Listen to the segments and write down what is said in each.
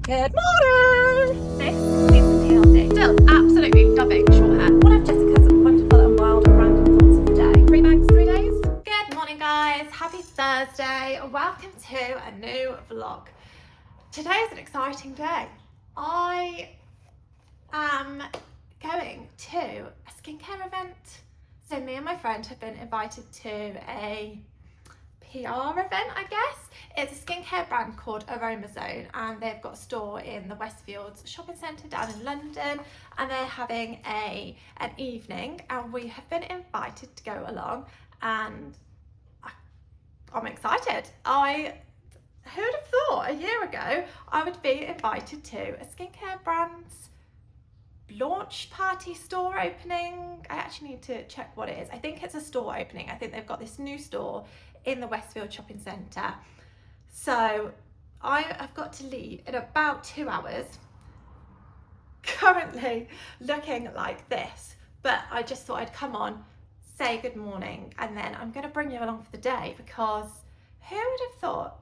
Good morning! This is TLC. Still absolutely loving short hair. One of Jessica's wonderful and wild random thoughts of the day. 3 bags, 3 days. Good morning, guys. Happy Thursday. Welcome to a new vlog. Today is an exciting day. I am going to a skincare event. So me and my friend have been invited to a PR event, I guess. It's a skincare brand called Aroma Zone, and they've got a store in the Westfields shopping centre down in London, and they're having an evening, and we have been invited to go along, and I'm excited. Who'd have thought a year ago I would be invited to a skincare brand's launch party, store opening. I actually need to check what it is. I think it's a store opening. I think they've got this new store in the Westfield shopping centre. So I have got to leave in about 2 hours. Currently looking like this, but I just thought I'd come on, say good morning, and then I'm going to bring you along for the day, because who would have thought,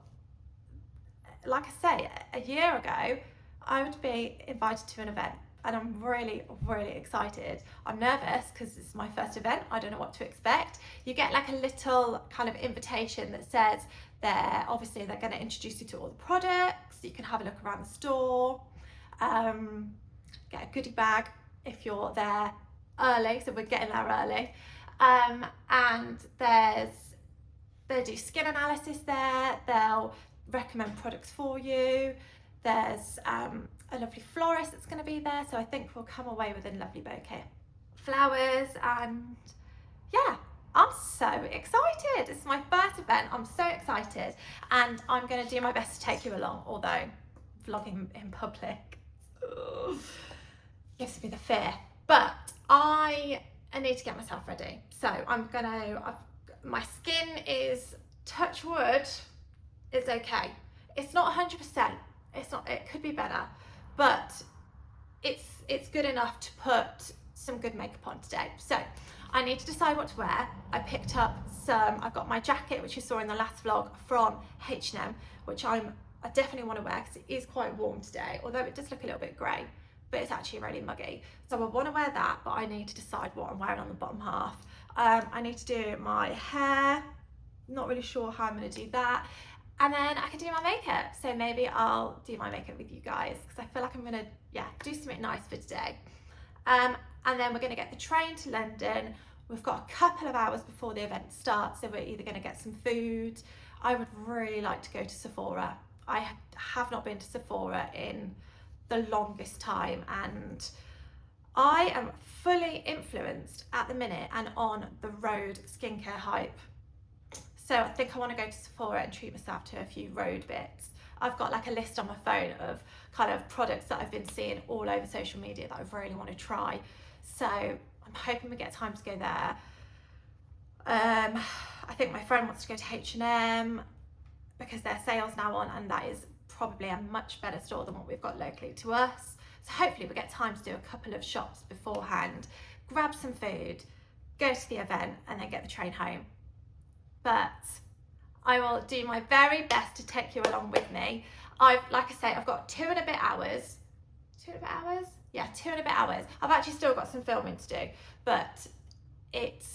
like I say, a year ago I would be invited to an event. And I'm really, really excited. I'm nervous because it's my first event. I don't know what to expect. You get like a little kind of invitation that says they're going to introduce you to all the products. You can have a look around the store, get a goodie bag if you're there early. So we're getting there early. And they do skin analysis there. They'll recommend products for you. There's a lovely florist that's going to be there, so I think we'll come away with a lovely bouquet of flowers. And yeah, I'm so excited. It's my first event. I'm so excited, and I'm going to do my best to take you along, although vlogging in public gives me the fear. But I need to get myself ready, so my skin is, touch wood, is okay. It's not 100%. It could be better, but it's good enough to put some good makeup on today. So I need to decide what to wear. I picked up I've got my jacket, which you saw in the last vlog, from H&M, which I definitely want to wear because it is quite warm today, although it does look a little bit grey, but it's actually really muggy. So I want to wear that, but I need to decide what I'm wearing on the bottom half. I need to do my hair. Not really sure how I'm going to do that. And then I can do my makeup. So maybe I'll do my makeup with you guys, because I feel like I'm gonna, do something nice for today. And then we're gonna get the train to London. We've got a couple of hours before the event starts, so we're either gonna get some food. I would really like to go to Sephora. I have not been to Sephora in the longest time, and I am fully influenced at the minute and on the Rhode skincare hype. So I think I want to go to Sephora and treat myself to a few Rhode bits. I've got like a list on my phone of kind of products that I've been seeing all over social media that I really want to try. So I'm hoping we get time to go there. I think my friend wants to go to H&M because their sale's now on, and that is probably a much better store than what we've got locally to us. So hopefully we get time to do a couple of shops beforehand, grab some food, go to the event, and then get the train home. But I will do my very best to take you along with me. Like I say, I've got 2 and a bit hours. 2 and a bit hours? Yeah, 2 and a bit hours. I've actually still got some filming to do, but it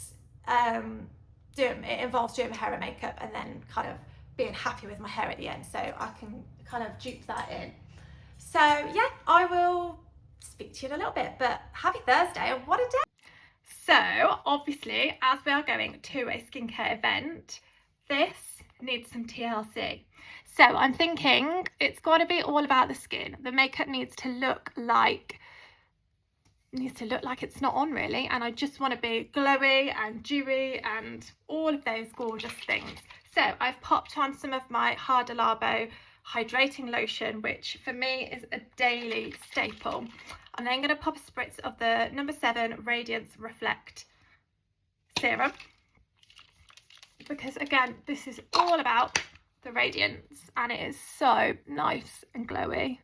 involves doing my hair and makeup, and then kind of being happy with my hair at the end, so I can kind of dupe that in. So yeah, I will speak to you in a little bit, but happy Thursday, and what a day. So obviously, as we are going to a skincare event, this needs some TLC. So I'm thinking it's got to be all about the skin. The makeup needs to look like it's not on, really, and I just want to be glowy and dewy and all of those gorgeous things. So I've popped on some of my Hard Labo hydrating lotion, which for me is a daily staple. I'm then going to pop a spritz of the No. 7 Radiance Reflect Serum, because again, this is all about the radiance, and it is so nice and glowy.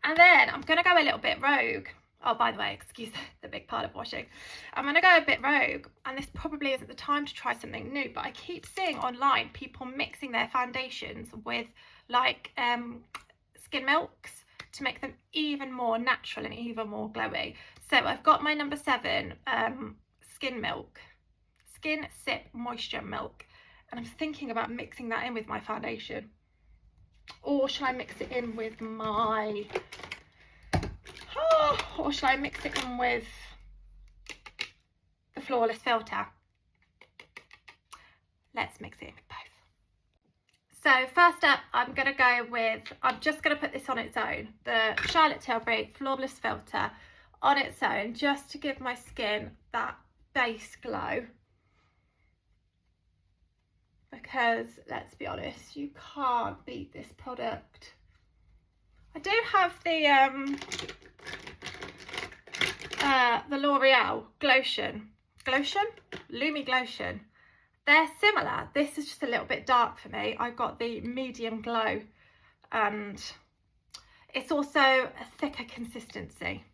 And then I'm going to go a little bit rogue. Oh, by the way, excuse the big pile of washing. I'm going to go a bit rogue, and this probably isn't the time to try something new, but I keep seeing online people mixing their foundations with like skin milks to make them even more natural and even more glowy. So I've got my number 7 skin milk, Skin Sip Moisture Milk, and I'm thinking about mixing that in with my foundation. Or should I mix it in with my, or should I mix it in with the Flawless Filter? Let's mix it in with both. So first up, I'm going to go with, I'm just going to put this on its own, the Charlotte Tilbury Flawless Filter on its own, just to give my skin that base glow. Because let's be honest, you can't beat this product. I do have the L'Oreal Glotion, Lumi Glotion. They're similar. This is just a little bit dark for me. I got the medium glow, and it's also a thicker consistency.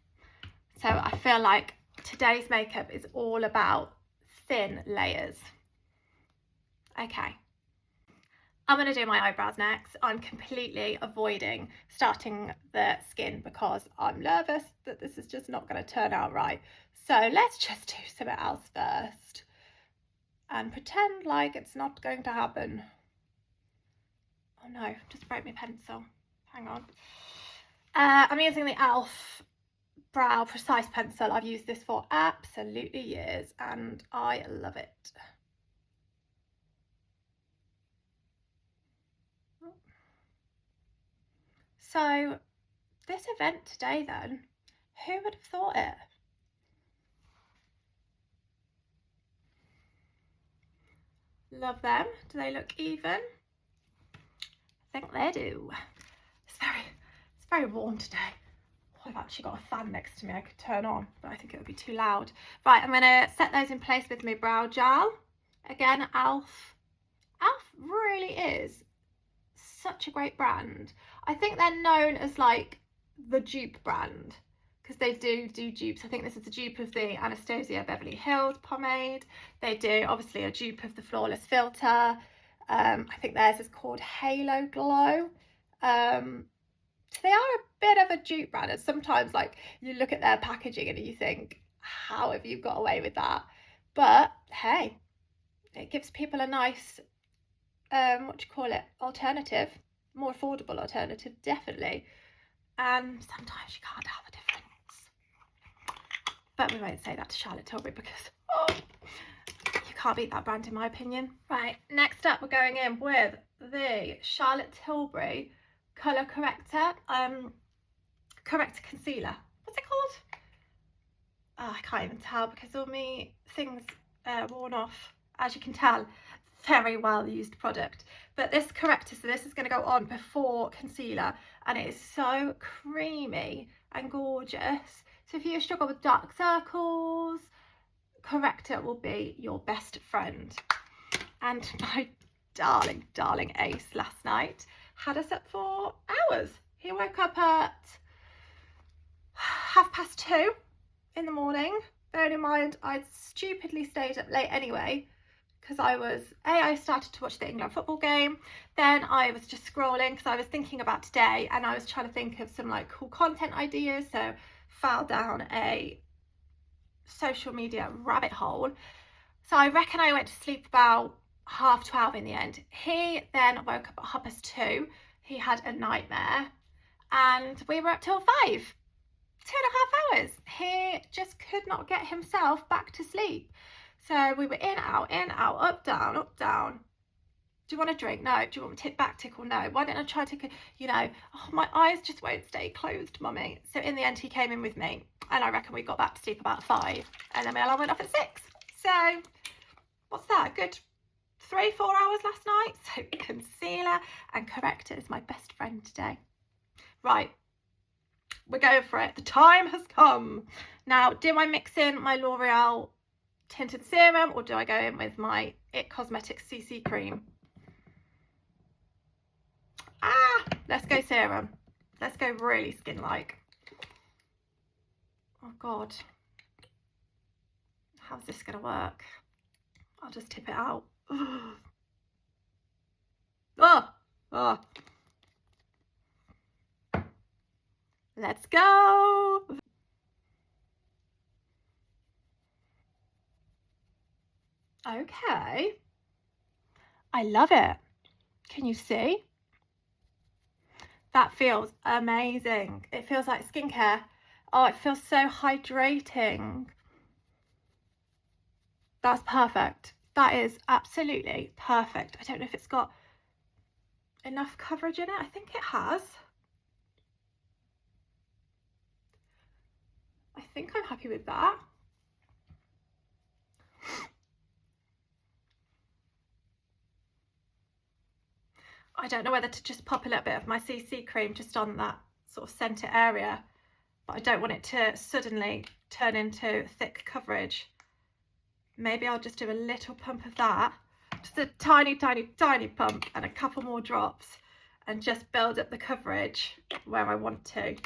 So I feel like today's makeup is all about thin layers. Okay, I'm going to do my eyebrows next. I'm completely avoiding starting the skin because I'm nervous that this is just not going to turn out right. So let's just do something else first and pretend like it's not going to happen. Oh no, just broke my pencil. Hang on. I'm using the e.l.f. Brow Precise Pencil. I've used this for absolutely years and I love it. So this event today then, who would have thought it? Love them. Do they look even? I think they do. It's very warm today. Oh, I've actually got a fan next to me I could turn on, but I think it would be too loud. Right, I'm going to set those in place with my brow gel. Again, e.l.f. e.l.f. really is such a great brand. I think they're known as like the dupe brand because they do dupes. I think this is the dupe of the Anastasia Beverly Hills pomade. They do obviously a dupe of the Flawless Filter. I think theirs is called Halo Glow. So they are a bit of a dupe brand, and sometimes like you look at their packaging and you think, how have you got away with that? But hey, it gives people a nice alternative, more affordable alternative, definitely. And sometimes you can't have a difference. But we won't say that to Charlotte Tilbury because you can't beat that brand in my opinion. Right, next up we're going in with the Charlotte Tilbury Colour Corrector Concealer. What's it called? Oh, I can't even tell because all my things worn off. As you can tell, very well used product. But this corrector, so this is going to go on before concealer, and it is so creamy and gorgeous. So if you struggle with dark circles, corrector will be your best friend. And my darling Ace last night had us up for hours. He woke up at 2:30 in the morning. Bearing in mind I'd stupidly stayed up late anyway, because I started to watch the England football game, then I was just scrolling because I was thinking about today and I was trying to think of some like cool content ideas, so fell down a social media rabbit hole. So I reckon I went to sleep about 12:30 in the end. He then woke up at 2:30. He had a nightmare and we were up till 5. 2.5 hours. He just could not get himself back to sleep. So we were in, out, up, down, up, down. Do you want a drink? No. Do you want me to tip back tickle? No. Why don't I try to, oh, my eyes just won't stay closed, mummy. So in the end, he came in with me and I reckon we got back to sleep about 5 and then my alarm went off at 6. So what's that? A good 3-4 hours last night. So concealer and corrector is my best friend today. Right. We're going for it. The time has come. Now, do I mix in my L'Oreal tinted serum or do I go in with my It Cosmetics CC cream? Let's go serum. Let's go really skin-like. Oh God, how's this gonna work? I'll just tip it out. Oh. Let's go. Okay. I love it. Can you see? That feels amazing. It feels like skincare. Oh, it feels so hydrating. That's perfect. That is absolutely perfect. I don't know if it's got enough coverage in it. I think it has. I think I'm happy with that. I don't know whether to just pop a little bit of my CC cream just on that sort of centre area, but I don't want it to suddenly turn into thick coverage. Maybe I'll just do a little pump of that, just a tiny, tiny, tiny pump and a couple more drops, and just build up the coverage where I want to.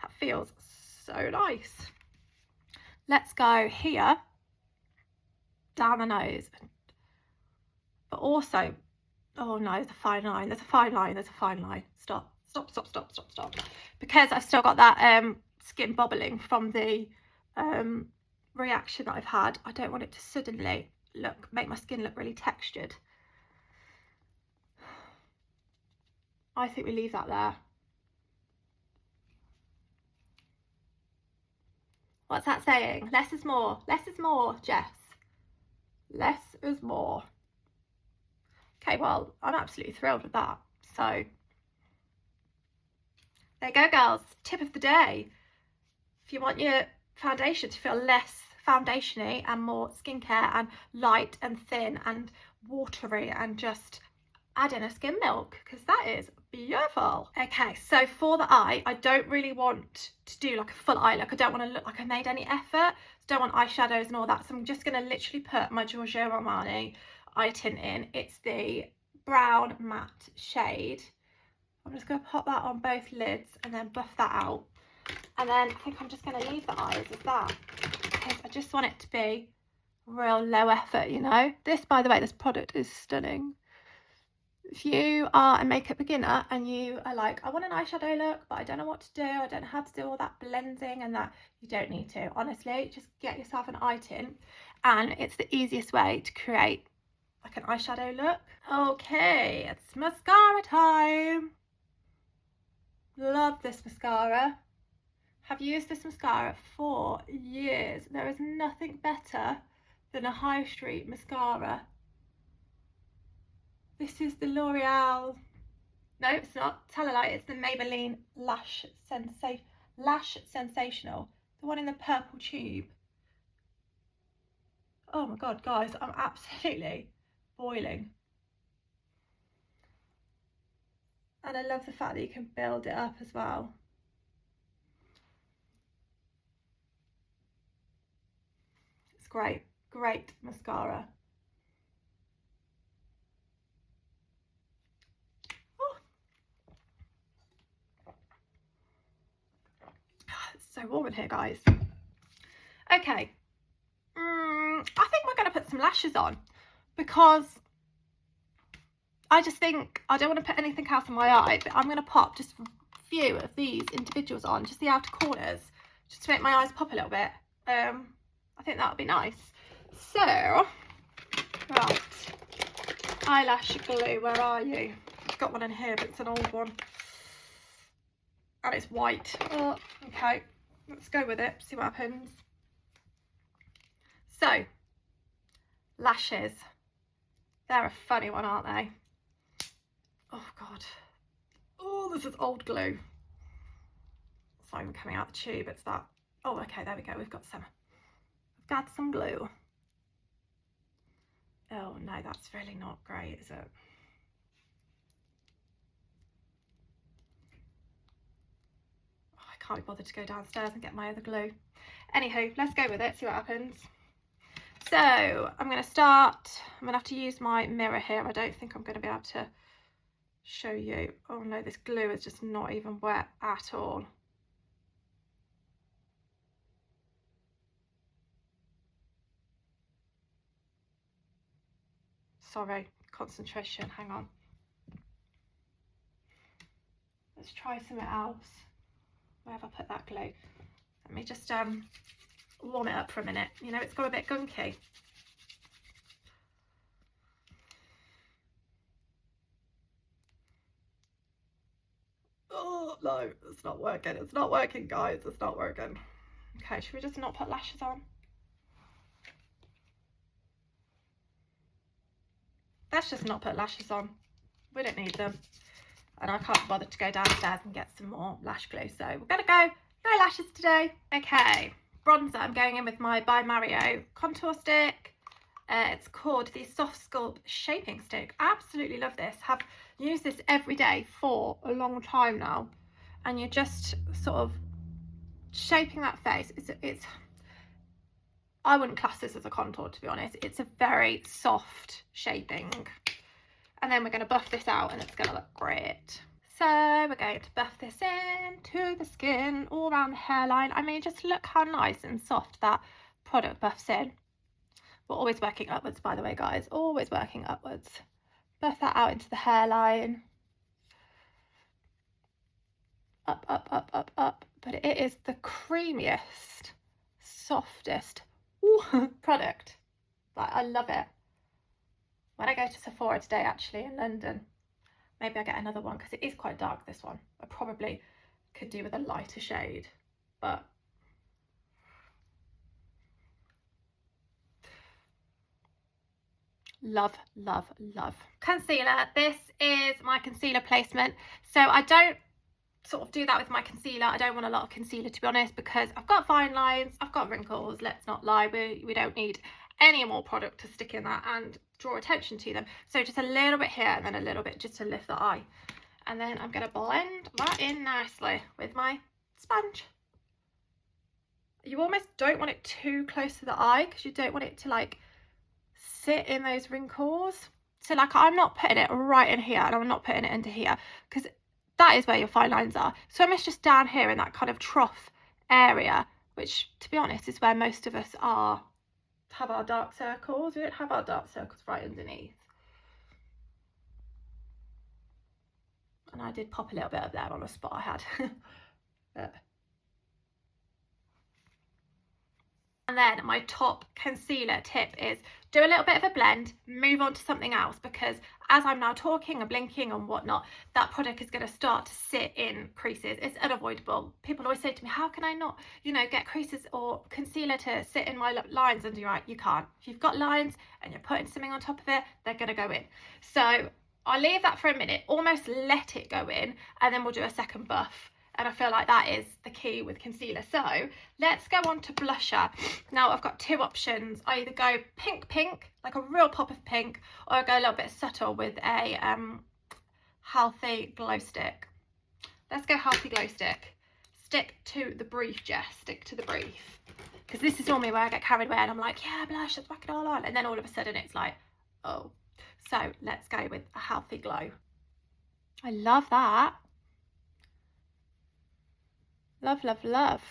That feels so nice. Let's go here, down the nose, but also, oh no, there's a fine line, there's a fine line, there's a fine line. Stop, stop, stop, stop, stop, stop. Because I've still got that skin bubbling from the reaction that I've had, I don't want it to suddenly make my skin look really textured. I think we leave that there. What's that saying? Less is more. Less is more, Jess. Less is more. Okay, well, I'm absolutely thrilled with that. So there you go, girls. Tip of the day. If you want your foundation to feel less foundation-y and more skincare and light and thin and watery, and just add in a skim milk, because that is beautiful. Okay, so for the eye, I don't really want to do like a full eye look. I don't want to look like I made any effort. Don't want eyeshadows and all that, so I'm just going to literally put my Giorgio Armani eye tint in. It's the brown matte shade. I'm just going to pop that on both lids and then buff that out, and then I think I'm just going to leave the eyes as that, because I just want it to be real low effort, you know. This, by the way, this product is stunning. If you are a makeup beginner and you are like, I want an eyeshadow look, but I don't know what to do, I don't know how to do all that blending and that, you don't need to. Honestly, just get yourself an eye tint, and it's the easiest way to create like an eyeshadow look. Okay, it's mascara time. Love this mascara. Have used this mascara for years. There is nothing better than a high street mascara. This is the L'Oreal, no it's not, tell a lie, it's the Maybelline Lash Sensational, the one in the purple tube. Oh my god, guys, I'm absolutely boiling. And I love the fact that you can build it up as well. It's great, great mascara. It's so warm in here, guys. Okay, I think we're going to put some lashes on, because I just think I don't want to put anything else in my eye, but I'm going to pop just a few of these individuals on, just the outer corners, just to make my eyes pop a little bit. I think that would be nice. So, right, eyelash glue, where are you? I've got one in here, but it's an old one. And it's white. Oh, okay, let's go with it, see what happens. So, lashes. They're a funny one, aren't they? Oh, God. Oh, this is old glue. It's not even coming out the tube, it's that. Oh, okay, there we go. We've got some glue. Oh, no, that's really not great, is it? Can't be bothered to go downstairs and get my other glue. Anywho, let's go with it, see what happens. So I'm going to start, I'm going to have to use my mirror here. I don't think I'm going to be able to show you. Oh no, this glue is just not even wet at all. Sorry, concentration, hang on. Let's try something else. Where have I put that glue? Let me just warm it up for a minute. You know, it's got a bit gunky. Oh no, it's not working. It's not working, guys. It's not working. Okay, should we just not put lashes on? Let's just not put lashes on. We don't need them. And I can't bother to go downstairs and get some more lash glue. So we're going to go no lashes today. Okay, bronzer. I'm going in with my By Mario contour stick. It's called the Soft Sculpt Shaping Stick. I absolutely love this. Have used this every day for a long time now. And you're just sort of shaping that face. It's I wouldn't class this as a contour, to be honest. It's a very soft shaping. And then we're going to buff this out and it's going to look great. So we're going to buff this in to the skin, all around the hairline. I mean, just look how nice and soft that product buffs in. We're always working upwards, by the way, guys. Always working upwards. Buff that out into the hairline. Up, up, up, up, up. But it is the creamiest, softest product. Like, I love it. When I go to Sephora today, actually, in London, maybe I get another one because it is quite dark, this one. I probably could do with a lighter shade, but love, love, love. Concealer. This is my concealer placement. So I don't sort of do that with my concealer. I don't want a lot of concealer, to be honest, because I've got fine lines, I've got wrinkles. Let's not lie, we don't need any more product to stick in that and draw attention to them. So just a little bit here and then a little bit just to lift the eye, and then I'm going to blend that in nicely with my sponge. You almost don't want it too close to the eye because you don't want it to like sit in those wrinkles. So like, I'm not putting it right in here and I'm not putting it into here because that is where your fine lines are. So I'm just down here in that kind of trough area, which, to be honest, is where most of us have our dark circles. We don't have our dark circles right underneath. And I did pop a little bit up there on a spot I had. But and then my top concealer tip is do a little bit of a blend, move on to something else, because as I'm now talking and blinking and whatnot, that product is going to start to sit in creases. It's unavoidable. People always say to me, how can I not, you know, get creases or concealer to sit in my lines? And you're right, you can't. If you've got lines and you're putting something on top of it, they're going to go in. So I'll leave that for a minute, almost let it go in, and then we'll do a second buff. And I feel like that is the key with concealer. So let's go on to blusher. Now I've got two options. I either go pink, like a real pop of pink, or I go a little bit subtle with a healthy glow stick. Let's go healthy glow stick. Stick to the brief, Jess, stick to the brief. Because this is normally where I get carried away and I'm like, yeah, blush, let's whack it all on. And then all of a sudden it's like, oh. So let's go with a healthy glow. I love that. Love, love, love.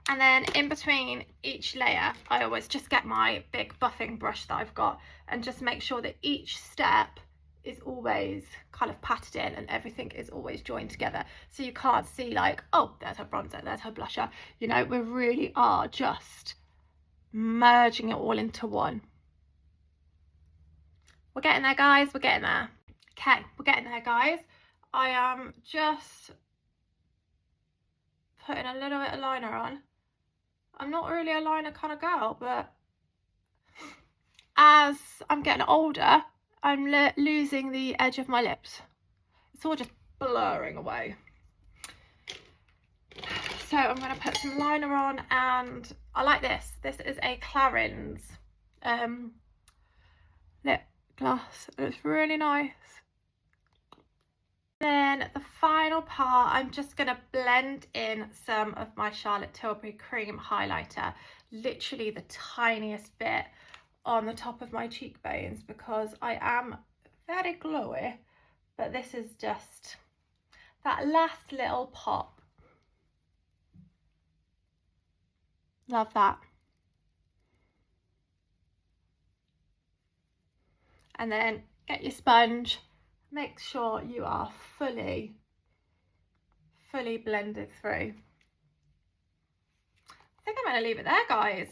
And then in between each layer, I always just get my big buffing brush that I've got and just make sure that each step is always kind of patted in and everything is always joined together. So you can't see like, oh, there's her bronzer, there's her blusher. You know, we really are just merging it all into one. We're getting there, guys. We're getting there. Okay, we're getting there, guys. I am just putting a little bit of liner on. I'm not really a liner kind of girl, but as I'm getting older, I'm losing the edge of my lips. It's all just blurring away. So I'm going to put some liner on, and I like this. This is a Clarins lip gloss. It's really nice. Then the final part, I'm just going to blend in some of my Charlotte Tilbury cream highlighter, literally the tiniest bit on the top of my cheekbones, because I am very glowy, but this is just that last little pop. Love that. And then get your sponge make sure you are fully blended through. I think I'm going to leave it there, guys.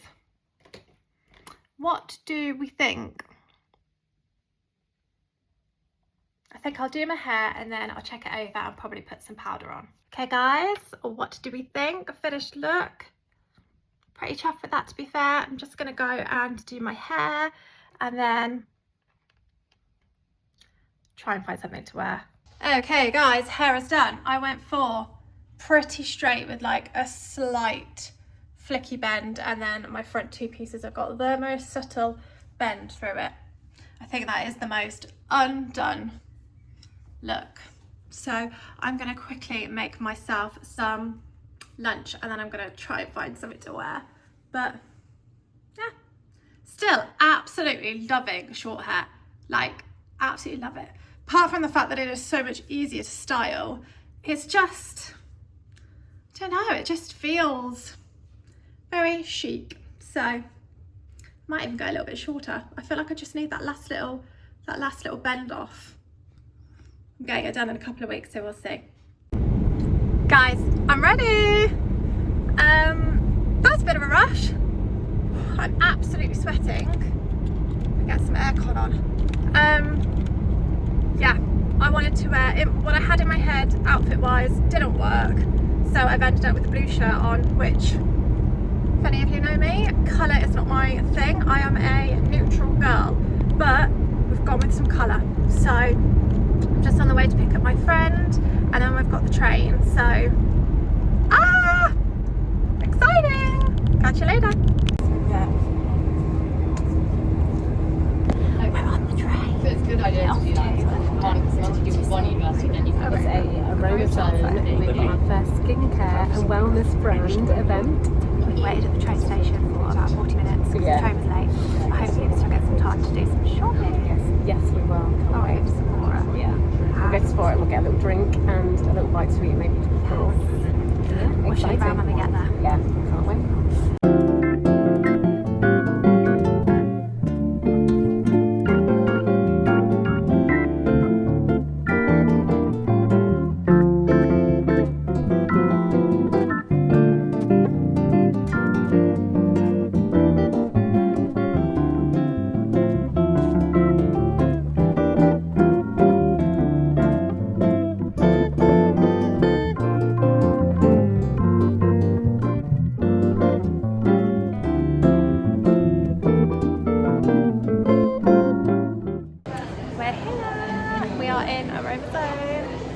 What do we think? I think I'll do my hair and then I'll check it over and probably put some powder on. Okay guys, what do we think? A finished look. Pretty chuffed with that, to be fair. I'm just going to go and do my hair and then try and find something to wear. Okay guys, hair is done. I went for pretty straight with like a slight flicky bend, and then my front two pieces have got the most subtle bend through it. I think that is the most undone look. So I'm going to quickly make myself some lunch and then I'm going to try and find something to wear. But yeah, still absolutely loving short hair, like absolutely love it. Apart from the fact that it is so much easier to style, it's just, I don't know, it just feels very chic. So might even go a little bit shorter. I feel like I just need that last little bend off. I'm getting it done in a couple of weeks, so we'll see. Guys, I'm ready. That's a bit of a rush. I'm absolutely sweating. Get some aircon on. Yeah, I wanted to wear it. What I had in my head outfit-wise didn't work, so I've ended up with a blue shirt on, which, if any of you know me, colour is not my thing. I am a neutral girl, but we've gone with some colour. So I'm just on the way to pick up my friend and then we've got the train. So, exciting! Catch you later. We're on the train. So it's a good idea to do that. Once you do one university, then you can It's a Aroma with our first skincare and wellness brand event. We waited at the train station for about 40 minutes because the train was late. Hopefully we still get some time to do some shopping. Yes, we will. Oh, we'll go to Sephora. Yeah. We'll go to Sephora and we'll get a little drink and a little bite to eat maybe before. Yeah, We'll show you around when we get there. Yeah, can't wait.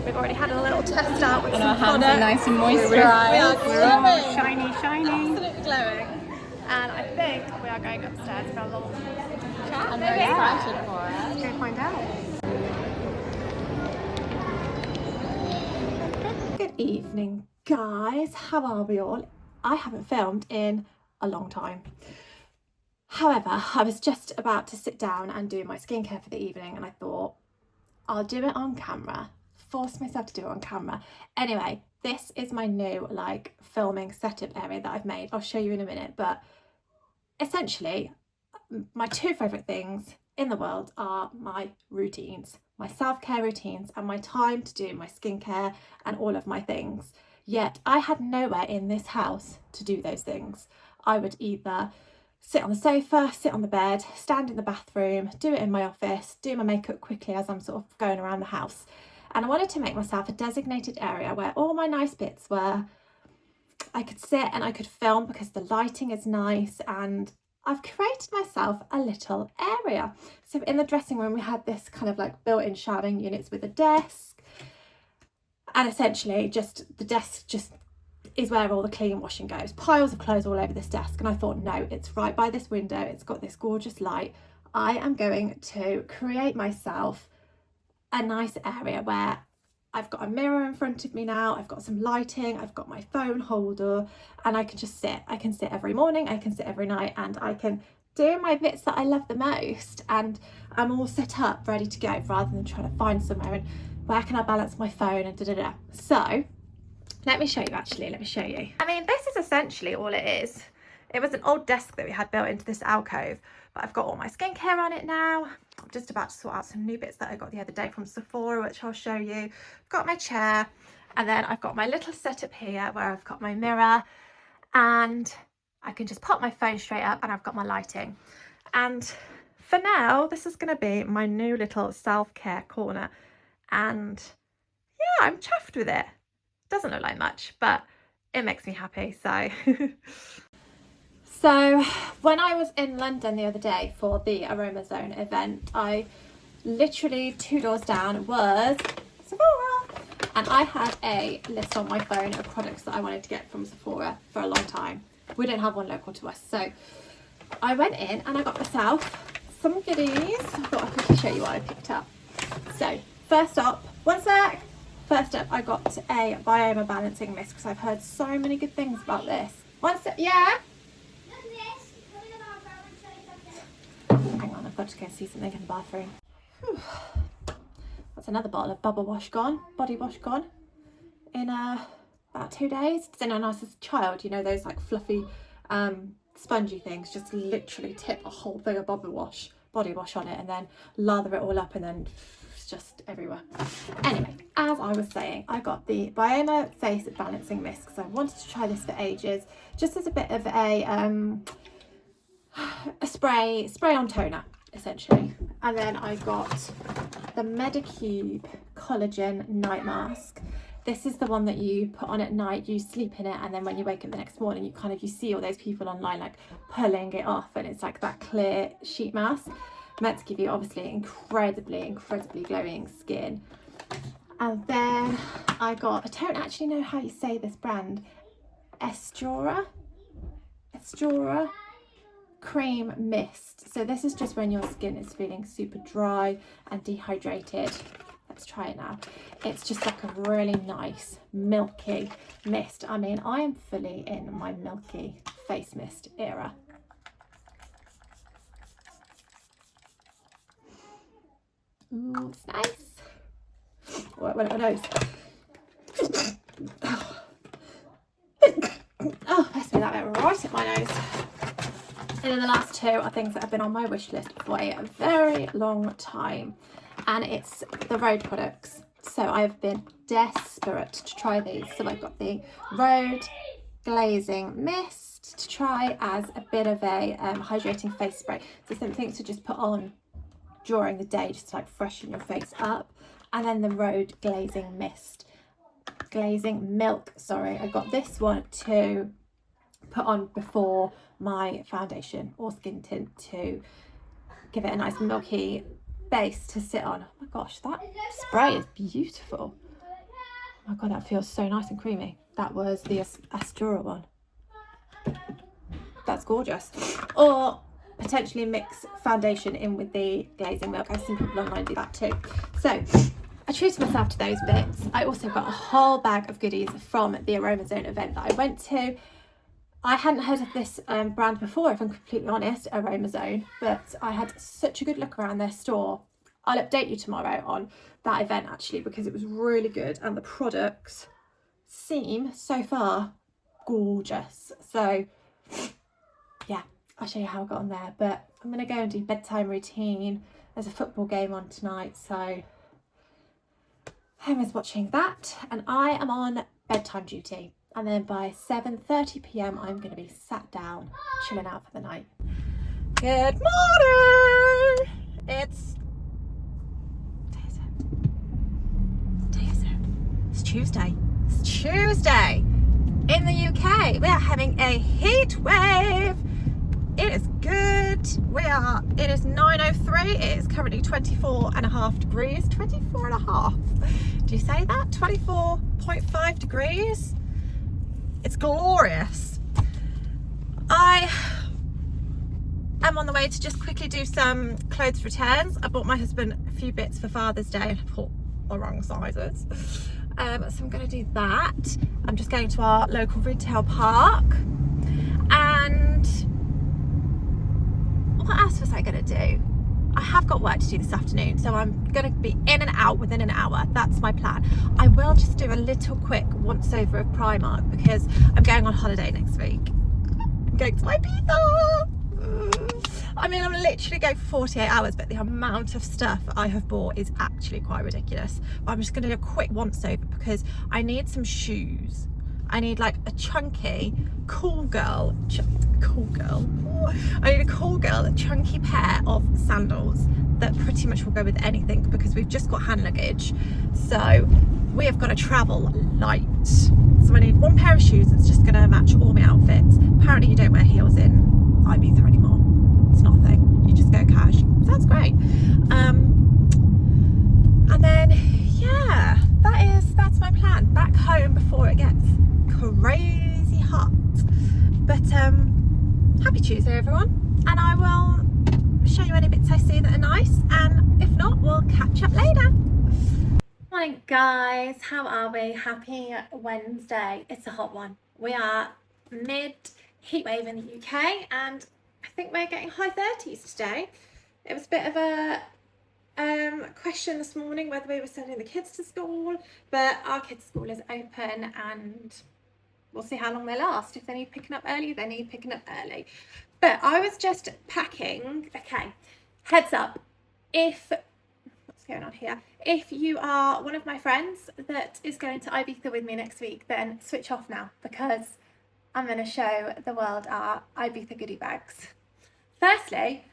We've already had a little test out with and some our hands products. are nice and moisturised. We're all shiny. Absolutely glowing. And I think we are going upstairs for a little chat. I'm very excited for it. Let's go find out. Good evening, guys. How are we all? I haven't filmed in a long time. However, I was just about to sit down and do my skincare for the evening and I thought, I'll do it on camera. Force myself to do it on camera. Anyway, this is my new like filming setup area that I've made. I'll show you in a minute, but essentially my two favourite things in the world are my routines, my self-care routines and my time to do my skincare and all of my things. Yet I had nowhere in this house to do those things. I would either sit on the sofa, sit on the bed, stand in the bathroom, do it in my office, do my makeup quickly as I'm sort of going around the house. And I wanted to make myself a designated area where all my nice bits were. I could sit and I could film because the lighting is nice, and I've created myself a little area. So in the dressing room we had this kind of like built-in showering units with a desk, and essentially just the desk just is where all the clean washing goes. Piles of clothes all over this desk, and I thought, no, it's right by this window, it's got this gorgeous light. I am going to create myself a nice area where I've got a mirror in front of me now, I've got some lighting, I've got my phone holder, and I can just sit. I can sit every morning, I can sit every night, and I can do my bits that I love the most, and I'm all set up ready to go rather than trying to find somewhere and where can I balance my phone and da-da-da. So let me show you actually, let me show you. I mean, this is essentially all it is. It was an old desk that we had built into this alcove, but I've got all my skincare on it now. I've just about to sort out some new bits that I got the other day from Sephora, which I'll show you. I've got my chair, and then I've got my little setup here where I've got my mirror, and I can just pop my phone straight up, and I've got my lighting. And for now, this is going to be my new little self-care corner, and yeah, I'm chuffed with it. Doesn't look like much, but it makes me happy. So when I was in London the other day for the Aroma Zone event, I literally 2 doors down was Sephora, and I had a list on my phone of products that I wanted to get from Sephora for a long time. We don't have one local to us, so I went in and I got myself some goodies. I thought I could show you what I picked up. So first up, I got a Bioma balancing mist because I've heard so many good things about this. Yeah? Hang on, I've got to go see something in the bathroom. Whew. That's another bottle of body wash gone in about 2 days. It's when I was a child, you know, those like fluffy spongy things, just literally tip a whole thing of body wash on it and then lather it all up, and then it's just everywhere. Anyway, as I was saying, I got the Bioma face balancing mist because I wanted to try this for ages, just as a bit of a spray on toner essentially. And then I got the Medicube collagen night mask. This is the one that you put on at night, you sleep in it, and then when you wake up the next morning, you see all those people online like pulling it off, and it's like that clear sheet mask meant to give you obviously incredibly glowing skin. And then I got, I don't actually know how you say this brand, Estura cream mist. So this is just when your skin is feeling super dry and dehydrated. Let's try it now. It's just like a really nice milky mist. I mean, I am fully in my milky face mist era. Ooh, it's nice. What a nose. Oh, bless me, that went right at my nose. And then the last two are things that have been on my wish list for a very long time, and it's the Rhode products. So I've been desperate to try these. So I've got the Rhode glazing mist to try as a bit of a hydrating face spray. So something to just put on during the day, just to like freshen your face up. And then the Rhode glazing milk, sorry. I got this one to put on before my foundation or skin tint to give it a nice milky base to sit on. Oh my gosh, that spray is beautiful. Oh my god, that feels so nice and creamy. That was the Astura one. That's gorgeous. Or potentially mix foundation in with the glazing milk. I've seen people online do that too. So I treated myself to those bits. I also got a whole bag of goodies from the Aroma Zone event that I went to. I hadn't heard of this brand before, if I'm completely honest, Aroma Zone, but I had such a good look around their store. I'll update you tomorrow on that event actually, because it was really good and the products seem so far gorgeous. So yeah, I'll show you how I got on there, but I'm going to go and do bedtime routine. There's a football game on tonight, so Homer's watching that and I am on bedtime duty. And then by 7:30 p.m. I'm going to be sat down, chilling out for the night. Good morning! It's Tuesday. It's Tuesday in the UK. We are having a heat wave. It is good. It is 9:03. It is currently 24.5 degrees. 24.5. Do you say that? 24.5 degrees. It's glorious. I am on the way to just quickly do some clothes returns. I bought my husband a few bits for Father's Day and I bought the wrong sizes. So I'm going to do that. I'm just going to our local retail park. And what else was I going to do? I have got work to do this afternoon, so I'm going to be in and out within an hour. That's my plan. I will just do a little quick once over of Primark because I'm going on holiday next week. I'm going to Ibiza. I mean, I'm literally going for 48 hours, but the amount of stuff I have bought is actually quite ridiculous. I'm just going to do a quick once over because I need some shoes. I need like a chunky, cool girl, I need a cool girl, a chunky pair of sandals that pretty much will go with anything because we've just got hand luggage. So we have got to travel light. So I need one pair of shoes that's just going to match all my outfits. Apparently you don't wear heels in Ibiza anymore. It's not a thing. You just go cash. So that's great. And then, yeah, that's my plan. Back home before it gets crazy hot. But happy Tuesday, everyone. And I will show you any bits I see that are nice. And if not, we'll catch up later. Morning, guys. How are we? Happy Wednesday. It's a hot one. We are mid heat wave in the UK, and I think we're getting high 30s today. It was a bit of a question this morning whether we were sending the kids to school, but our kids' school is open and we'll see how long they last. If they need picking up early, they need picking up early. But I was just packing. Okay, heads up, what's going on here? If you are one of my friends that is going to Ibiza with me next week, then switch off now because I'm going to show the world our Ibiza goodie bags. Firstly,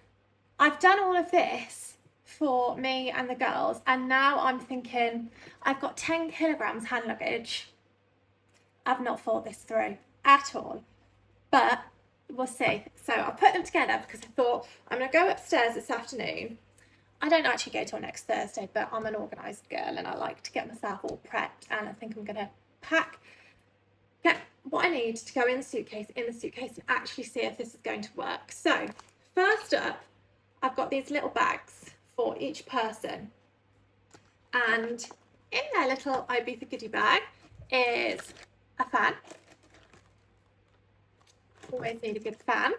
I've done all of this for me and the girls, and now I'm thinking I've got 10 kilograms hand luggage. I've not thought this through at all, but we'll see. So I put them together because I thought I'm going to go upstairs this afternoon. I don't actually go till next Thursday, but I'm an organised girl and I like to get myself all prepped, and I think I'm going to get what I need to go in the suitcase and actually see if this is going to work. So first up, I've got these little bags for each person, and in their little Ibiza goodie bag is a fan. Always need a good fan.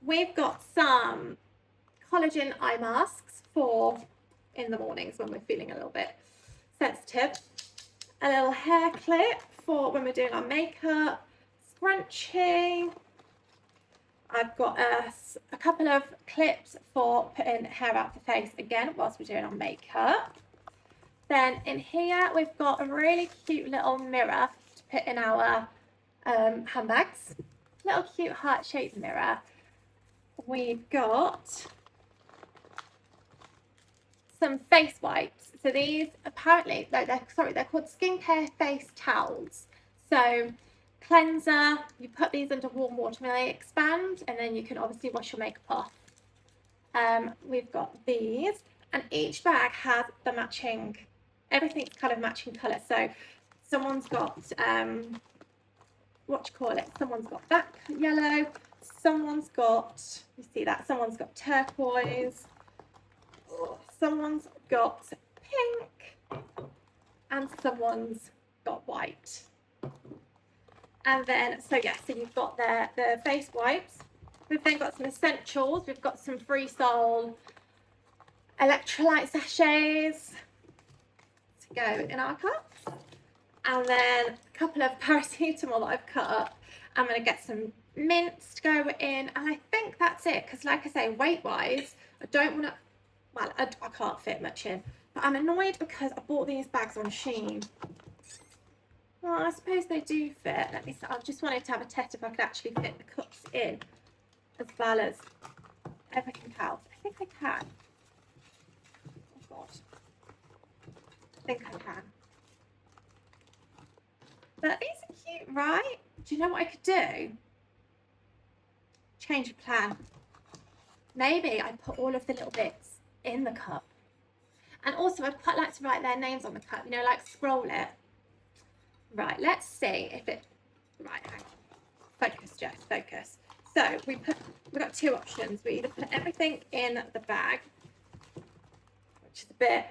We've got some collagen eye masks for in the mornings when we're feeling a little bit sensitive. A little hair clip for when we're doing our makeup. Scrunchie. I've got a couple of clips for putting hair out the face again whilst we're doing our makeup. Then in here we've got a really cute little mirror to put in our handbags. Little cute heart-shaped mirror. We've got some face wipes. So these apparently, they're called skincare face towels. So cleanser, you put these under warm water and they expand, and then you can obviously wash your makeup off. We've got these, and each bag has the matching, everything's kind of matching colour. So someone's got someone's got that yellow, someone's got, you see that, someone's got turquoise, someone's got pink, and someone's got white. And then, so you've got the face wipes. We've then got some essentials. We've got some Free Sol electrolyte sachets to go in our cups. And then a couple of paracetamol that I've cut up. I'm going to get some mints to go in. And I think that's it. Because like I say, weight-wise, I don't want to, well, I can't fit much in. But I'm annoyed because I bought these bags on Shein. Well, I suppose they do fit. Let me see. I just wanted to have a test if I could actually fit the cups in as well as everything else. I think I can. Oh God. I think I can. But these are cute, right? Do you know what I could do? Change of plan. Maybe I put all of the little bits in the cup. And also I'd quite like to write their names on the cup, you know, like scroll it. Right, let's see if it, right, hang on, focus Jess, focus. So we've got two options. We either put everything in the bag, which is a bit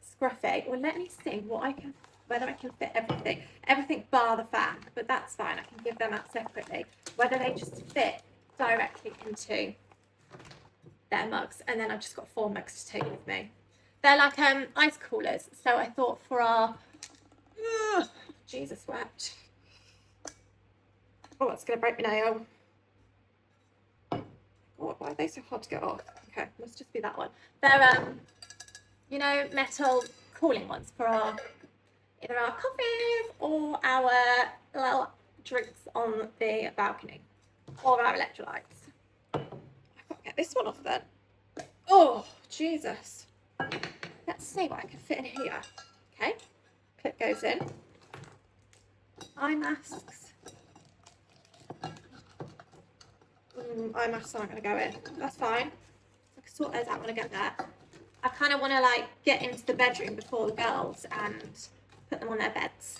scruffy, or let me see whether I can fit everything bar the fan, but that's fine, I can give them out separately, whether they just fit directly into their mugs. And then I've just got 4 mugs to take with me. They're like ice coolers, so I thought for our, Jesus wept. Oh, it's going to break my nail. Oh, why are they so hard to get off? Okay, must just be that one. They're you know, metal cooling ones for our either our coffees or our little drinks on the balcony, or our electrolytes. I've got to get this one off then. Oh, Jesus. Let's see what I can fit in here. Okay, clip goes in. Eye masks. Eye masks aren't going to go in. That's fine. I can sort those out when I get there. I kind of want to like get into the bedroom before the girls and put them on their beds.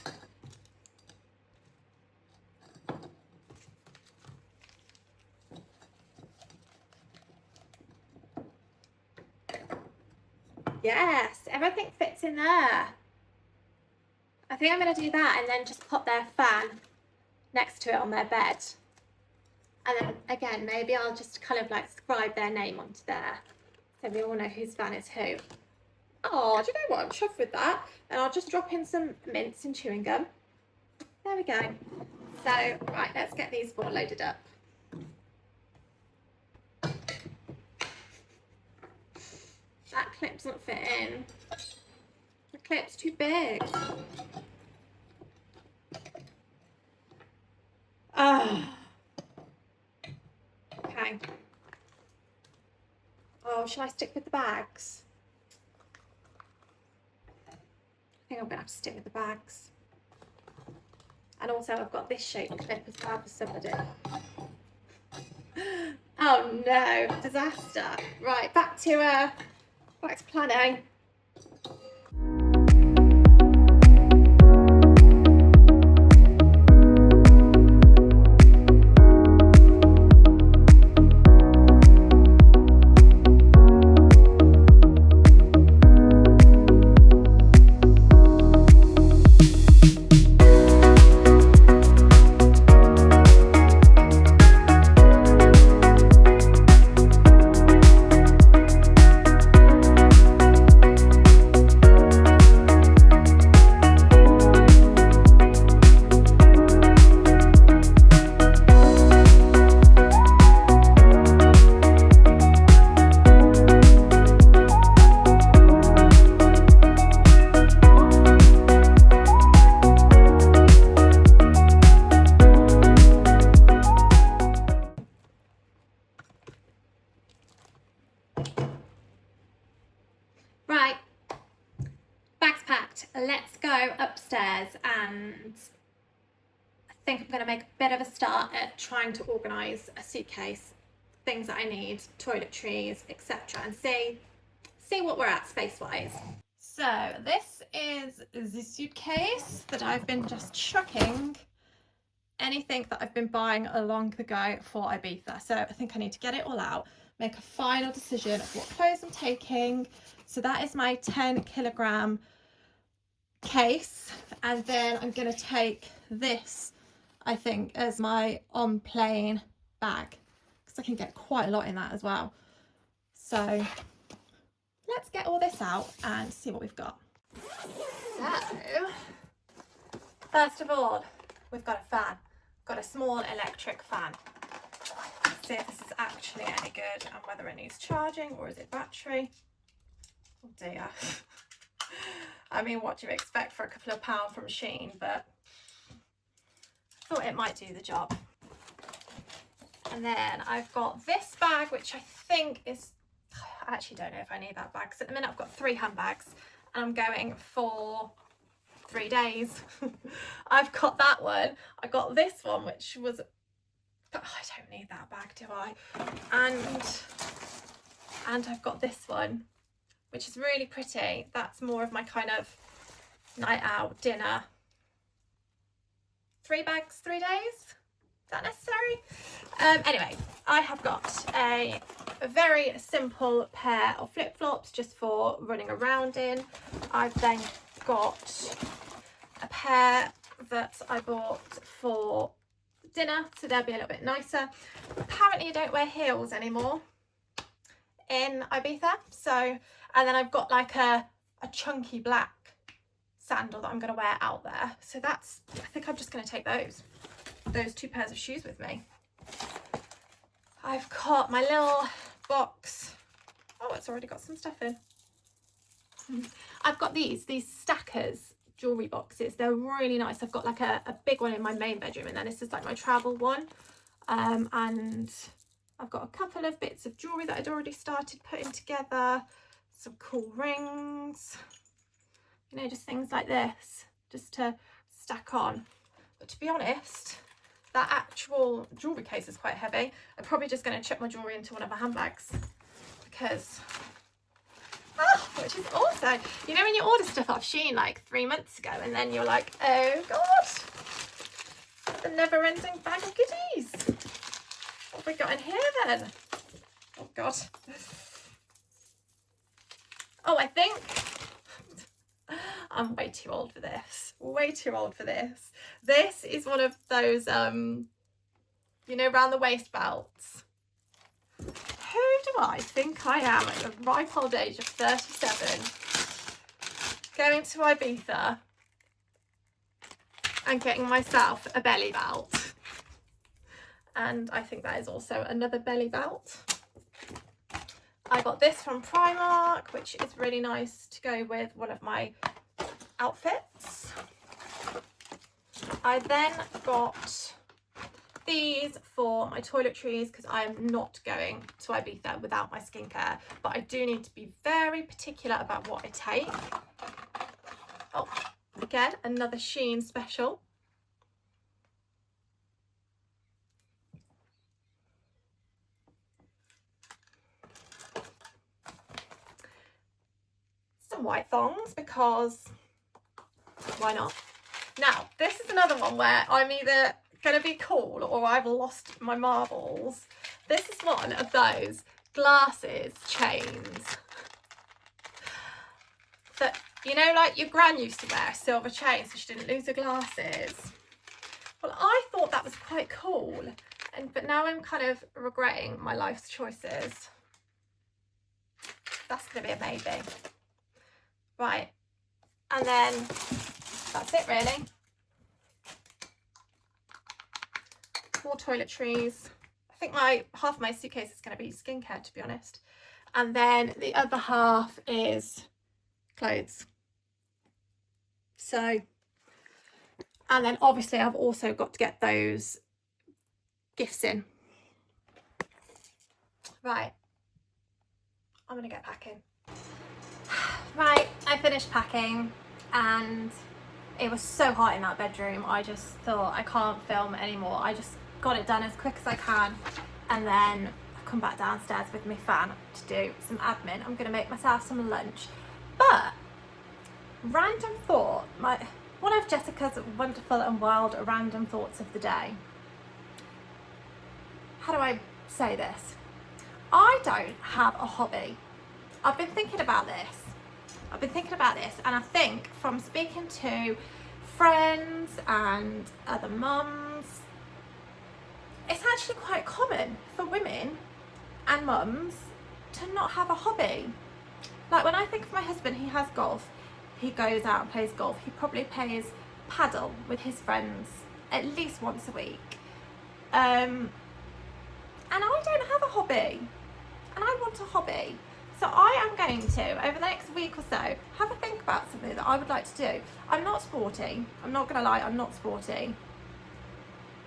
Yes, everything fits in there. I think I'm going to do that and then just pop their fan next to it on their bed. And then again, maybe I'll just kind of like scribe their name onto there, so we all know whose fan is who. Oh, do you know what? I'm chuffed with that. And I'll just drop in some mints and chewing gum. There we go. So, right, let's get these four loaded up. That clip doesn't fit in. The clip's too big. Ah. Okay. Oh, shall I stick with the bags? I think I'm gonna have to stick with the bags. And also I've got this shaped clip as well for somebody. Oh no, disaster. Right, back to planning. Right, bags packed. Let's go upstairs, and I think I'm going to make a bit of a start at trying to organise a suitcase, things that I need, toiletries, etc., and see what we're at space-wise. So this is the suitcase that I've been just chucking anything that I've been buying along the go for Ibiza. So I think I need to get it all out, make a final decision of what clothes I'm taking. So that is my 10 kilogram case, and then I'm going to take this, I think, as my on plane bag, because I can get quite a lot in that as well. So let's get all this out and see what we've got. So first of all, we've got a fan. Got a small electric fan. Let's see if this is actually any good and whether it needs charging or is it battery. Oh dear. I mean, what do you expect for a couple of pounds from Shein, but I thought it might do the job. And then I've got this bag, which I think is, I actually don't know if I need that bag, because at the minute I've got 3 handbags and I'm going for 3 days. I've got that one. I got this one, which was, but I don't need that bag, do I? And I've got this one, which is really pretty. That's more of my kind of night out, dinner. 3 bags, 3 days? Is that necessary? Anyway, I have got a very simple pair of flip-flops just for running around in. I've then got a pair that I bought for dinner, so they'll be a little bit nicer. Apparently you don't wear heels anymore in Ibiza, so, and then I've got like a chunky black sandal that I'm going to wear out there. So that's, I think I'm just going to take those 2 pairs of shoes with me. I've got my little box. Oh, it's already got some stuff in. I've got these stackers jewelry boxes. They're really nice. I've got like a big one in my main bedroom, and then this is like my travel one. And I've got a couple of bits of jewelry that I'd already started putting together. Some cool rings, you know, just things like this, just to stack on. But to be honest, that actual jewelry case is quite heavy. I'm probably just going to chuck my jewelry into one of my handbags, because which is also, you know, when you order stuff off Shein like 3 months ago, and then you're like, oh god, the never-ending bag of goodies. What have we got in here then? Oh god. Oh, I think I'm way too old for this. Way too old for this. This is one of those, you know, round the waist belts. Who do I think I am at the ripe old age of 37, going to Ibiza and getting myself a belly belt? And I think that is also another belly belt. I got this from Primark, which is really nice to go with one of my outfits. I then got these for my toiletries, because I am not going to Ibiza without my skincare, but I do need to be very particular about what I take. Oh, again, another Shein special. Some white thongs, because why not? Now, this is another one where I'm either going to be cool or I've lost my marbles. This is one of those glasses chains that, you know, like your gran used to wear a silver chain so she didn't lose her glasses. Well, I thought that was quite cool, but now I'm kind of regretting my life's choices. That's going to be a maybe. Right, and then that's it really. More toiletries. I think half my suitcase is going to be skincare, to be honest, and then the other half is clothes. So, and then obviously I've also got to get those gifts in. Right, I'm gonna get packing. Right, I finished packing, and it was so hot in that bedroom. I just thought, I can't film anymore. I just got it done as quick as I can, and then I've come back downstairs with my fan to do some admin. I'm gonna make myself some lunch. But random thought, one of Jessica's wonderful and wild random thoughts of the day. How do I say this? I don't have a hobby. I've been thinking about this, and I think from speaking to friends and other mums, it's actually quite common for women and mums to not have a hobby. Like, when I think of my husband, he has golf. He goes out and plays golf. He probably plays paddle with his friends at least once a week. And I don't have a hobby, and I want a hobby. So I am going to, over the next week or so, have a think about something that I would like to do. I'm not sporty. I'm not going to lie, I'm not sporty.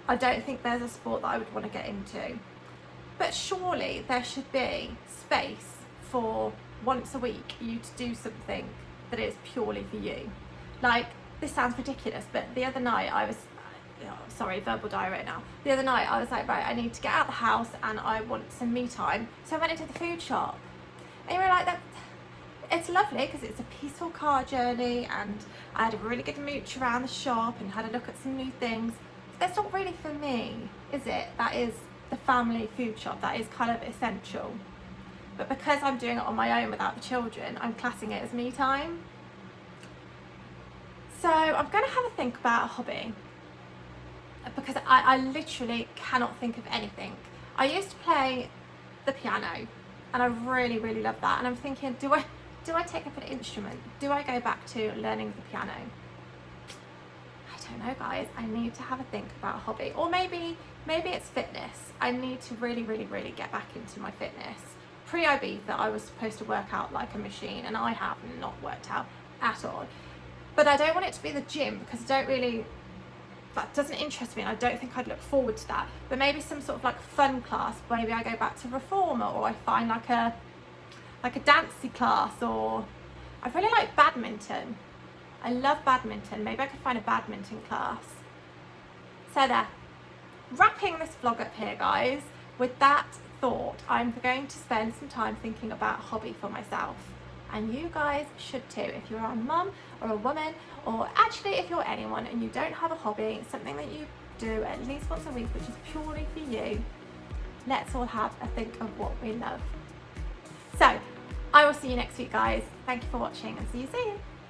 I don't think there's a sport that I would want to get into. But surely there should be space for once a week you to do something that is purely for you. Like, this sounds ridiculous, but the other night I was, sorry, verbal diarrhea right now. The other night I was like, right, I need to get out of the house and I want some me time. So I went into the food shop. And you're like, that, it's lovely because it's a peaceful car journey, and I had a really good mooch around the shop and had a look at some new things. That's not really for me, is it? That is the family food shop. That is kind of essential. But because I'm doing it on my own without the children, I'm classing it as me time. So I'm going to have a think about a hobby, because I literally cannot think of anything. I used to play the piano, and I really, really love that. And I'm thinking, do I take up an instrument? Do I go back to learning the piano? I don't know, guys. I need to have a think about a hobby. Or maybe Maybe it's fitness. I need to really get back into my fitness. Pre-Ibiza, I was supposed to work out like a machine, and I have not worked out at all. But I don't want it to be the gym, because that doesn't interest me, and I don't think I'd look forward to that. But maybe some sort of like fun class. Maybe I go back to reformer, or I find like a dancey class, or I really like badminton. I love badminton. Maybe I could find a badminton class. So there. Wrapping this vlog up here, guys. With that thought, I'm going to spend some time thinking about a hobby for myself. And you guys should too. If you're a mum or a woman, or actually if you're anyone and you don't have a hobby, something that you do at least once a week, which is purely for you, let's all have a think of what we love. So I will see you next week, guys. Thank you for watching, and see you soon.